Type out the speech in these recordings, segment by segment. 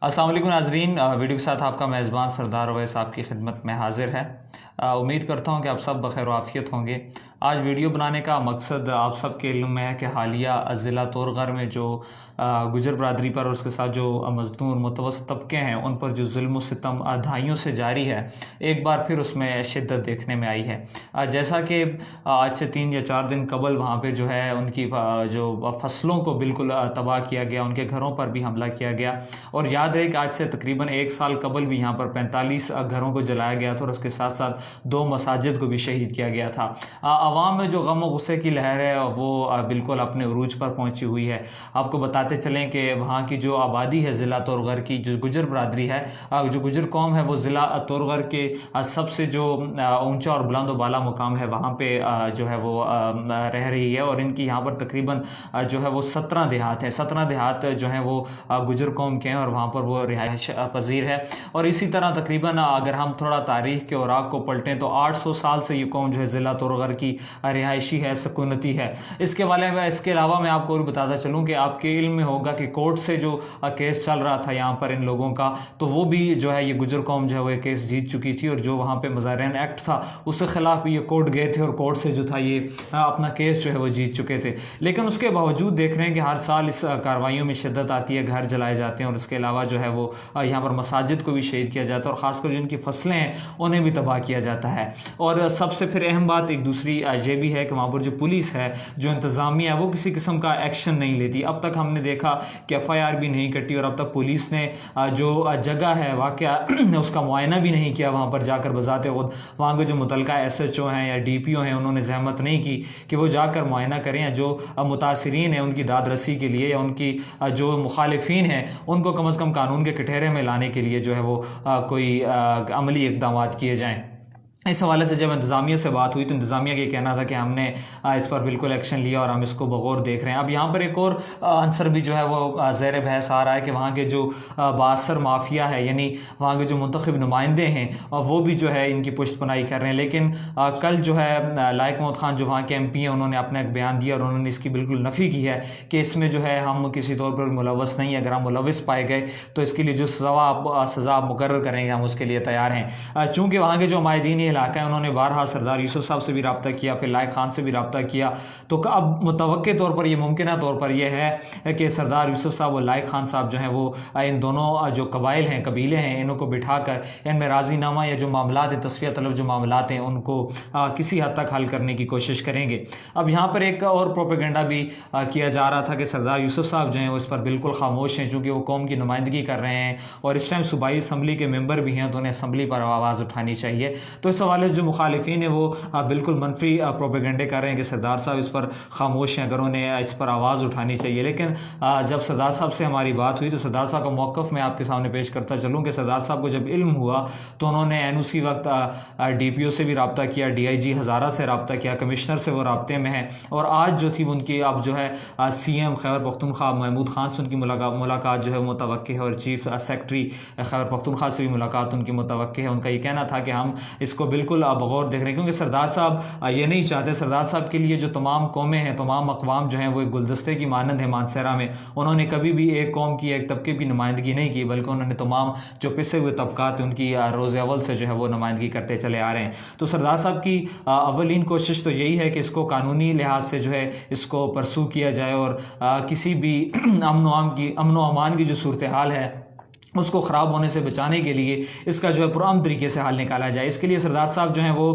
अस्सलाम वालेकुम नाज़रीन, वीडियो के साथ आपका मेज़बान सरदार अवैस आपकी खिदमत में हाज़िर है। उम्मीद करता हूँ कि आप सब बख़ैर आफ़ियत होंगे। आज वीडियो बनाने का मकसद आप सब के इल्म में है कि हालिया ज़िला तोरगर में जो गुजर बरादरी पर और उसके साथ जो मज़दूर मुतवस्सित तबके हैं उन पर जो ज़ुल्म सितम दहाइयों से जारी है, एक बार फिर उसमें शिद्दत देखने में आई है। जैसा कि आज से 3 या 4 दिन कबल वहाँ पे जो है उनकी जो फसलों को बिल्कुल तबाह किया गया, उनके घरों पर भी हमला किया गया। और याद रहे कि आज से तकरीबन 1 साल कबल भी यहाँ पर 45 घरों को जलाया गया था और उसके साथ साथ 2 मसाजिद को भी शहीद किया गया था। आवाम में जो गम और गुस्से की लहर है वो बिल्कुल अपने उरूज पर पहुंची हुई है। आपको बताते चलें कि वहाँ की जो आबादी है ज़िला तोरगर की, जो गुजर बरादरी है, जो गुजर कौम है, वो ज़िला तोरगर के सबसे जो ऊंचा और बुलंद बाला मुकाम है वहाँ पे जो है वो रह रही है। और इनकी यहाँ पर तकरीबन जो है वो 17 देहात है। 17 देहात जो हैं वो गुजर कौम के हैं और वहाँ पर वो रिहाइश पजीर है। और इसी तरह तकरीबन अगर हम थोड़ा तारीख़ के औराक को पलटें तो 800 साल से ये कौम जो है ज़िला तोरगर की रिहायशी है, सकूनती है। इसके अलावा मैं आपको और बताता चलूँ कि आपके इल्म में होगा कि कोर्ट से जो केस चल रहा था यहाँ पर इन लोगों का, तो वो भी जो है ये गुजर कौम जो है वो केस जीत चुकी थी। और जो वहाँ पे मुज़ाहिरान एक्ट था उसके ख़िलाफ़ भी ये कोर्ट गए थे और कोर्ट से जो था ये अपना केस जो है वो जीत चुके थे। लेकिन उसके बावजूद देख रहे हैं कि हर साल इस कार्रवाइयों में शिद्दत आती है, घर जलाए जाते हैं और उसके अलावा जो है वो यहाँ पर मसाजिद को भी शहीद किया जाता है और ख़ासकर जो इनकी फसलें हैं उन्हें भी तबाह किया जाता है। और सबसे फिर अहम बात एक दूसरी ये भी है कि वहाँ पर जो पुलिस है, जो इंतज़ामिया है, वो किसी किस्म का एक्शन नहीं लेती। अब तक हमने देखा कि FIR भी नहीं कटी और अब तक पुलिस ने जो जगह है वाक़या उसका मुआयना भी नहीं किया। वहाँ पर जाकर बज़ाते खुद वहाँ के जो मुतलका SHO हैं या DPO हैं, उन्होंने ज़हमत नहीं की कि वो जाकर मुआयना करें या जो मुतासिरीन हैं उनकी दाद रसी के लिए या उनकी जो मुखालिफिन हैं उनको कम अज़ कम कानून के कटहरे में लाने के लिए जो है वो कोई अमली इक़दामात किए जाएँ। इस हवाले से जब इंतज़ामिया से बात हुई तो इंतज़ामिया का ये कहना था कि हमने इस पर बिल्कुल एक्शन लिया और हम इसको बगौर देख रहे हैं। अब यहाँ पर एक और आंसर भी जो है वो ज़ेर बहस आ रहा है कि वहाँ के जो बासर माफिया है, यानी वहाँ के जो मुंतखब नुमाइंदे हैं वो भी जो है इनकी पुश्तपनाही कर रहे हैं। लेकिन कल जो है लाइक महमूद खान जो वहाँ के MP हैं, उन्होंने अपना एक बयान दिया और उन्होंने इसकी बिल्कुल नफ़ी की है कि इसमें जो है हम किसी तौर पर मुलव्वस नहीं है। अगर हम मुलव्वस पाए गए तो इसके लिए जो सज़ा आप मुकर्रर करेंगे हम उसके लिए तैयार हैं। चूँकि वहाँ के जो माहिदीन इलाका है उन्होंने बारहा सरदार यूसुफ साहब से भी रब्ता किया, फिर लाइक खान से भी रब्ता किया, तो अब मुतवक्के तौर पर, यह मुमकिन तौर पर यह है कि सरदार यूसुफ साहब और लाइक खान साहब जो हैं वो इन दोनों जो कबाइल हैं, कबीले हैं, इनको बिठाकर इनमें राजीनामा या जो मामलात हैं, तस्फिया तलब जो मामलात हैं, उनको किसी हद तक हल करने की कोशिश करेंगे। अब यहाँ पर एक और प्रोपेगेंडा भी किया जा रहा था कि सरदार यूसुफ साहब जो हैं वो इस पर बिल्कुल खामोश हैं, चूँकि वो कौम की नुमाइंदगी कर रहे हैं और इस टाइम सूबाई असम्बली के मेंबर भी हैं, तो उन्हें असम्बली पर आवाज़ उठानी चाहिए। तो इस हवाले से जो मुखालिफिन है वो बिल्कुल मनफी प्रोपेगेंडे कर रहे हैं कि सरदार साहब इस पर खामोश हैं, अगर उन्हें इस पर आवाज़ उठानी चाहिए। लेकिन जब सरदार साहब से हमारी बात हुई तो सरदार साहब का मौक़िफ़ मैं आपके सामने पेश करता चलूँ कि सरदार साहब को जब इल्म हुआ तो उन्होंने उसी वक्त DPO से भी रब्ता किया, DIG हज़ारा से रब्ता किया, कमिश्नर से वो रब्ते में हैं। और आज जो थी उनकी अब जो है CM खैबर पख्तूनख्वा महमूद खान से उनकी मुलाकात जो है मुतवक्की है और चीफ सेक्रेटरी खैबर पख्तूनख्वा से भी मुलाकात उनकी मुतवक्की है। उनका ये कहना था कि हम इसको बिल्कुल बगौर देख रहे हैं, क्योंकि सरदार साहब ये नहीं चाहते। सरदार साहब के लिए जो तमाम कौमें हैं, तमाम अक़वाम जो हैं वो एक गुलदस्ते की मानंद है मानसरा में। उन्होंने कभी भी एक कौम की, एक तबके की नुमाइंदगी नहीं की, बल्कि उन्होंने तमाम जो पिसे हुए तबकात उनकी रोज़ अव्वल से जो है वो नुमाइंदगी करते चले आ रहे हैं। तो सरदार साहब की अव्वलीन कोशिश तो यही है कि इसको कानूनी लिहाज से जो है इसको परसू किया जाए और किसी भी अमन व अमान की जो सूरत हाल है उसको ख़राब होने से बचाने के लिए इसका जो है पुरान तरीके से हल निकाला जाए। इसके लिए सरदार साहब जो हैं वो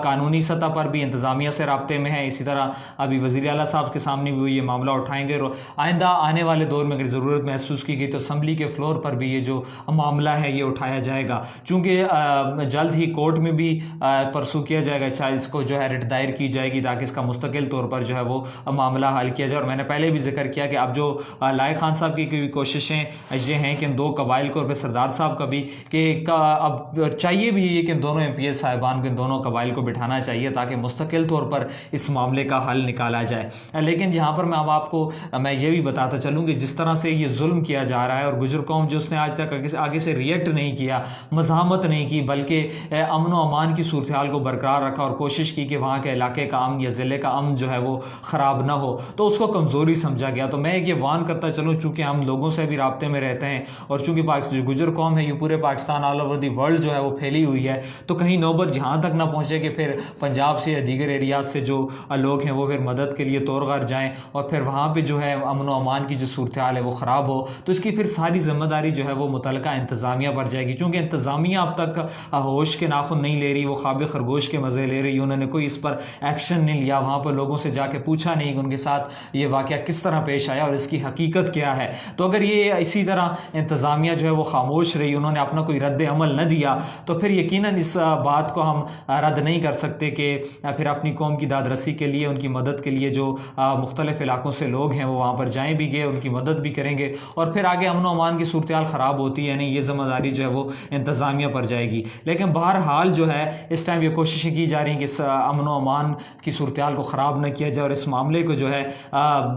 कानूनी सतह पर भी इंतज़ामिया से रब्ते में है। इसी तरह अभी वज़ीर आला साहब के सामने भी वो ये मामला उठाएंगे और आइंदा आने वाले दौर में अगर ज़रूरत महसूस की गई तो असम्बली के फ्लोर पर भी ये जो मामला है ये उठाया जाएगा। चूँकि जल्द ही कोर्ट में भी परसू किया जाएगा, शायद इसको जो है रिट दायर की जाएगी ताकि इसका मुस्तकिल तौर पर जो है वो मामला हल किया जाए। और मैंने पहले भी जिक्र किया कि अब जो लाइक खान साहब की कोशिशें ये हैं कि इन 2 कबाइल को और सरदार साहब का भी कि अब चाहिए भी ये कि दोनों MPS साहिबान को, इन दोनों कबाइल को बिठाना चाहिए ताकि मुस्तकिल तौर पर इस मामले का हल निकाला जाए। लेकिन जहाँ पर मैं अब आपको मैं ये भी बताता चलूँ कि जिस तरह से ये जुल्म किया जा रहा है और गुजर कौम जो उसने आज तक आगे से रिएक्ट नहीं किया, मज़ाहमत नहीं की, बल्कि अमन व अमान की सूरत हाल को बरकरार रखा और कोशिश की कि वहाँ के इलाके का अमन या ज़िले का अमन जो है वो ख़राब ना हो, तो उसको कमज़ोरी समझा गया। तो मैं ये वान करता चलूँ, चूँकि हम लोगों से भी राब्ते में रहते हैं और चूँकि जो गुजर कौम है ये पूरे Pakistan all over the world जो है वो फैली हुई है, तो कहीं नौबत जहाँ तक ना पहुँचे कि फिर पंजाब से या दीगर एरियाज से जो लोग हैं वो फिर मदद के लिए तौरगार जाएँ और फिर वहाँ पर जो है अमन व अमान की जो सूरत हाल है वो ख़राब हो, तो इसकी फिर सारी ज़िम्मेदारी जो है वो मुतलका इंतज़ामिया पर जाएगी। क्योंकि इंतज़ामिया अब तक होश के नाखुन नहीं ले रही, वो ख्वाब खरगोश के मज़े ले रही, उन्होंने कोई इस पर एक्शन नहीं लिया, वहाँ पर लोगों से जाके पूछा नहीं कि उनके साथ ये वाक़या किस तरह पेश आया और इसकी हकीकत क्या है। तो अगर ये इसी तरह इंतज़ामिया जो है वो खामोश रही, उन्होंने अपना कोई रद्द अमल न दिया, तो फिर यकीनन इस बात को हम रद्द नहीं कर सकते कि फिर अपनी कौम की दादरसी के लिए, उनकी मदद के लिए जो मुख्तलिफ़ इलाकों से लोग हैं वो वहाँ पर जाएँ भी गए, उनकी मदद भी करेंगे और फिर आगे अमन व अमान की सूरत हाल ख़राब होती है नहीं, ये ज़िम्मेदारी जो है वो इंतज़ामिया पर जाएगी। लेकिन बहरहाल जो है इस टाइम ये कोशिशें की जा रही हैं कि अमन व अमान की सूरत हाल को ख़राब न किया जाए और इस मामले को जो है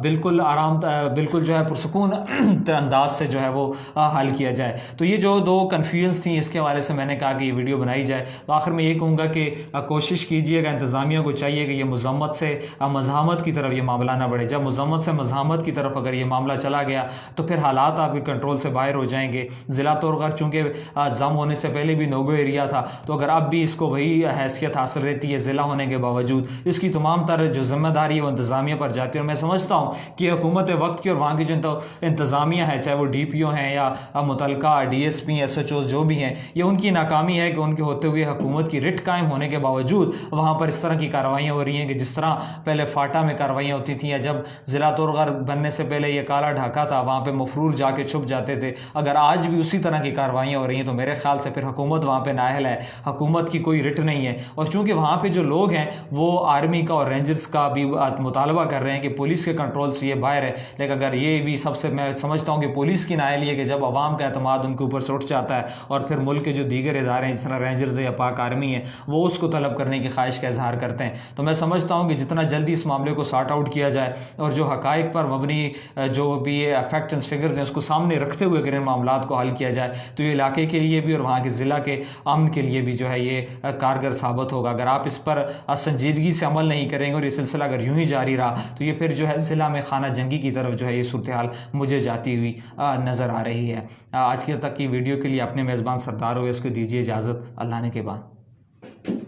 बिल्कुल जो है पुरसकून अंदाज से जो है वो हल किया जाए। तो ये जो दो कन्फ्यूजन्स थी इसके हवाले से मैंने कहा कि ये वीडियो बनाई जाए। तो आखिर में ये कहूँगा कि कोशिश कीजिएगा, इंतज़ामिया को चाहिए कि ये मज़म्मत से मज़ाहमत की तरफ ये मामला ना बढ़े। जब मज़म्मत से मज़ाहमत की तरफ अगर ये मामला चला गया तो फिर हालात आपके कंट्रोल से बाहर हो जाएंगे। ज़िला तौर चूँकि जम होने से पहले भी नोगो एरिया था, तो अगर अब भी इसको वही हैसियत हासिल रहती है ज़िला होने के बावजूद, इसकी तमाम तरह जो ज़िम्मेदारी है वो इंतज़ामिया पर जाती है। और मैं समझता हूँ कि हुकूमत वक्त की और वहाँ की जो इंतज़ामिया है, चाहे वो DPO हैं या मुतलका DSP SHOs जो भी हैं, ये उनकी नाकामी है कि उनके होते हुए हुकूमत की रिट कायम होने के बावजूद वहाँ पर इस तरह की कार्रवाइयाँ हो रही हैं कि जिस तरह पहले फाटा में कार्रवाइयाँ होती थी या जब ज़िला तौर बनने से पहले ये काला ढाका था वहाँ पर मफरूर जाके छुप जाते थे। अगर आज भी उसी तरह की कार्रवाइयाँ हो रही हैं तो मेरे ख्याल से फिर हुकूमत वहाँ पे नाअहल है, हुकूमत की कोई रिट नहीं है। और चूँकि वहाँ पे जो लोग हैं वो आर्मी का और रेंजर्स का भी मुतालबा कर रहे हैं कि पुलिस के कंट्रोल से ये बाहर है, लेकिन अगर ये भी सबसे मैं समझता हूँ कि पुलिस की नाअहली है कि जब अवाम का एतमाद उनके ऊपर से उठ जाता है और फिर मुल्क के जो दीगर इदारे हैं जिस तरह रेंजर्स या पाक आर्मी है वो उसको तलब करने की ख्वाहिश का इजहार करते हैं। तो मैं समझता हूँ कि जितना जल्दी इस मामले को सॉर्ट आउट किया जाए और जो हकाइक पर मबनी जो भी फैक्ट्स एंड फिगर्स हैं उसको सामने रखते हुए अगर इन मामलात को हल किया जाए तो ये इलाके के लिए भी और वहाँ के ज़िला के अमन के लिए भी जो है ये कारगर साबित होगा। अगर आप इस पर संजीदगी से अमल नहीं करेंगे और ये सिलसिला अगर यूं ही जारी रहा तो ये फिर जो है ज़िला में खाना जंगी की तरफ जो है ये सूरत हाल मुझे जाती हुई नज़र आ रही है। आज के तक की वीडियो के लिए अपने मेज़बान सरदार हुए इसको दीजिए इजाज़त। अल्लाह ने के बाद।